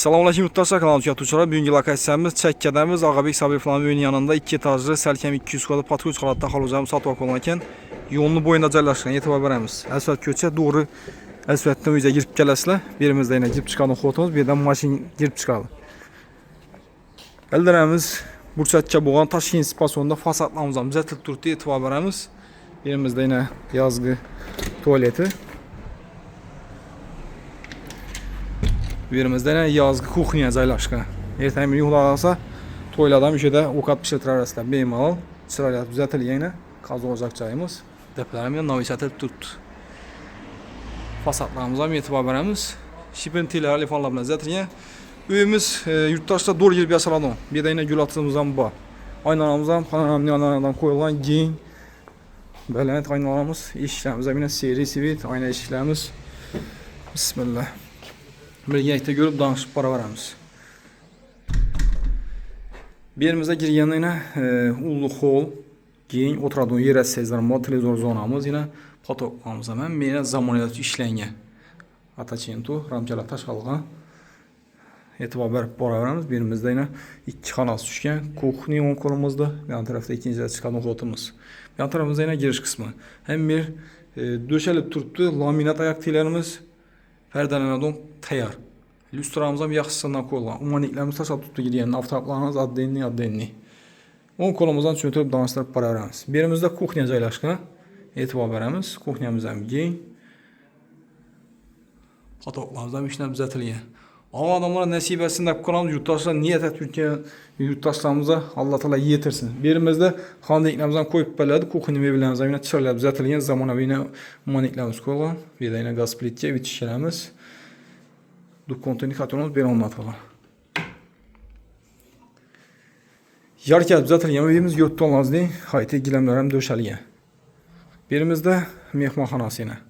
Salamünaleyküm yurttaşlar, kanal tüketicileri. Bugünkü lokasiyamız Çəkkədəmiz Ağabey Sabir falan evinin yanında 2 etajlı Səlkəm 200 kvadrat patruç qalatda xalacağım satıb olarkən yolunu boyunda yerləşən etibar verəmiz. Əsfət köçə doğru əsfətdən üzə girib gələsilər. Birimizdə yenə girib çıxan xotumuz, birdən maşın girib çıxardı. Əllərimiz Burçakka boğan taş insipasiyonunda fasadlarımızdan bizə tutturdu etibar verəmiz. Birimizdə yenə yazgı tualeti. Birimizdə nə yazgı kuxniya caylaşqa. Ertəyin bir yuxularsa toyladan bir şeydə okat pişirtlər arasında beyimal. Çırayat düzəltiliyə yenə qaz olacaq çayımız. Dəpələrimizə navisətə tutdu. Fasadlarımıza etibar verəmiz. Şipintiləri lifanlarla düzəltiliyə. Öyümüz yurttaşda doğru girib yaşaladım. Bir də yenə gül atımızdan bu. Aynalarımızdan panoramli aynalardan qoyulan giyin. Bələnət aynalarımız, işlərimizə yenə seri sivit ayna işlərimiz. Bismillah. Birlikdə görüb danışıb para verəmiz. Birimizə girgəndə yenə ullu hol, giyin, oturadığın yerə sezarım, televizor zonamız, yenə patoklarımıza mən yenə zamaniyat işləyən. Ataçintu, ramkələ taşqalğan. Etibar verib para verəmiz. Birimizdə yenə 2 xanası düşkən, kuxni on kolumuzda, yan tərəfdə ikincidə çıxan oxotumuz. Yan tərəfimizdə yenə giriş qismi. Həm bir döşəlib turtdu, laminat ayaq teylərimiz, pərdələnədon təyar. Lüstramıza bir yaxşısından qoyulan. Umaniklərimiz taşa tutdu gidiyen. Avtaplarımız addenli. 10 kolumuzdan çötürüb danışdırıb para verəmiz. Birimizdə kuxniya caylaşqa. Etibar verəmiz. Kuxniyamızdan giyin. Patoklarımızdan işlə düzəltiliyə. Ama adamlara nəsib etsin də qanamız yurttaşlar niyət etdik yurttaşlarımıza Allah Teala yetirsin. Birimizdə xandıqlarımızdan qoyub belədi. Kuxni mebellərimizdən yenə çırılıb düzəltilən zamanəvi yenə umaniklərimiz qoyulan. Bir də yenə qaz plitçə bitişlərimiz. Duk konteynerimiz belə anlatılır. Yar gəlib düzəltilən evimiz 4 tonlazlı hayte giləmlərəm döşəliyən. Birimizdə mehmanxanası yenə.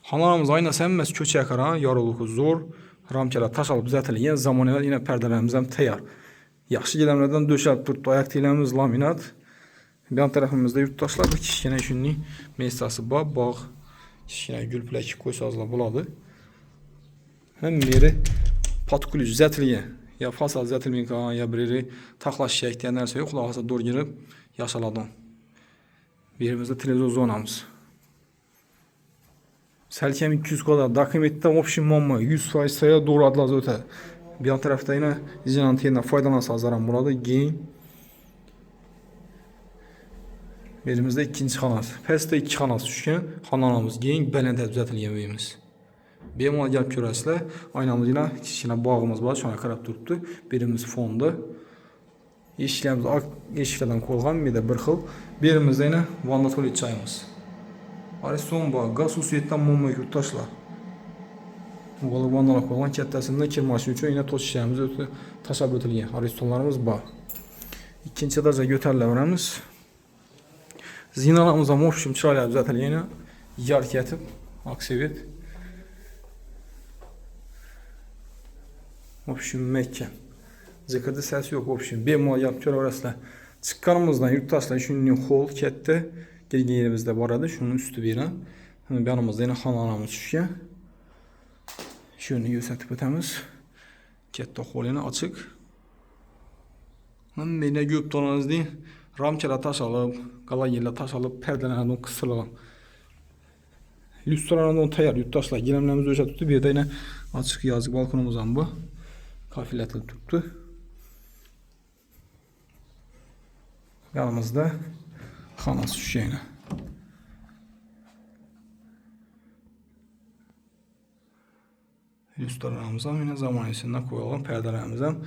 Xanalarımız aynası əmməz köçə yakaran, yarılıqı zor, ramkələ taş alıb düzəltilən zamanələr yenə pərdələrimizdən təyar. Yaxşı giləmlərdən döşəlib turtdu, ayaq teylərimiz laminat. Yan tərəfimizdə yurttaşlar bu kişkinə günlük meclisası bağ, kişkinə gül pləki qoysazla buladı. Həm biri patkulu düzəltilən, ya fasad düzəltilməyən qalan, ya biri taxlaş şək deyənlərsə yox, qulağasa doğru girib yaşaladım. Birimizdə televizor zonamız. Səlkəm 200 kadar dokumentdə option mamma 100% sayıya doğru adlazı ötə. Bir yan tərəfdə yenə izin antenindən faydalansa azaran burada giyin. Birimizdə ikinci xanası. Pəsdə 2 xanası düşkən. Xanamız giyin, bələndə düzəltilən evimiz. Bemal gəlib görəsilər. Aynamız ilə kiçikinə bağımız var. Şuna qarab durubdu. Birimiz fonda. Eşiklərimiz eşiklərdən qoyulğan bir də bir xil. Birimizdə yenə vanna tualet çayımız. Ariston bağ, qaz hususiyyətdən mumma yurttaşlar. Uğalı vandalar qoyulan kətdəsində kirmaşı üçün yenə toz şişlərimiz ötü taşab ötülgən. Aristonlarımız bağ. İkinci etaja götərlə verəmiz. Zinalarımıza mofşum çırayla düzəltəliyən yar kətib, aksevit. Mofşum Məkkə. Zikirdə səsi yox, mofşum. Bemal yapıb görə orasılar. Çıxqanımızdan yurttaşlar üçün hol kətdə. Girgin yerimizdə var idi. Şunun üstü verirəm. Yanımızda yenə xanalarımız düşkən. Şunu göstərib ötəmiz. Kətdə xol yenə açıq. Mənə göb donanız deyin. Ramkələ taş alıb, qala yerlə taş alıb, pərdələrdən qısırılır. Lüstralardan təyar yurttaşlar. Giləmlərimiz öşə tutdu. Bir də yenə açıq yazıq balkonumuzdan bu. Kafilətli tutdu. Yanımızda xanası düşkənə. Lüstralarımızdan yenə zamanəsindən qoyulan pərdələrimizdən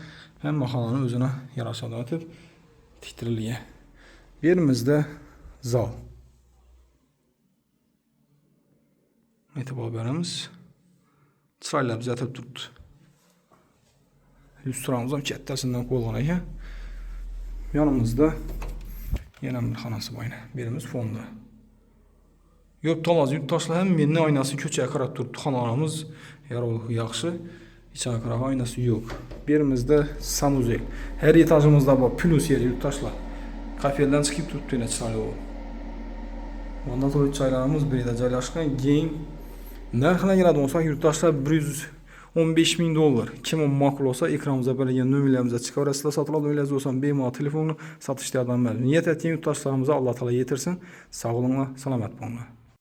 həm xananın özünə yaraşa atıb tikdiriliyə. Birimizdə zal. Etibar verəmiz. Çırayla düzəltib tutdu. Lüstramızdan kətdəsindən qoyulan ekan. Yanımızda yenə bir xanası var yenə. Birimiz fonda. Yox talaz yurttaşlar həm birinə aynası köçəyə qarab durdu. Xanalarımız yarılığı yaxşı. İçəyə qarab aynası yox. Birimizdə sanuzel. Hər etajımızda var plus yeri yurttaşlar. Kafeldən çıxıb tutdu yenə çaylı o. Vandalı çaylarımız bir də caylaşqan giyin. Narxına gələn olsaq yurttaşlar 100 15.000 dollar. Kim makul olsa ekranımıza berilgen nömrələrimizə çıxarasıda satılan nömrələriniz olsan bemalol telefonunu satışlardan məlumat. Niyət etdiyim yurttaşlarımıza Allah təala yetirsin. Sağ olun və salamat olun.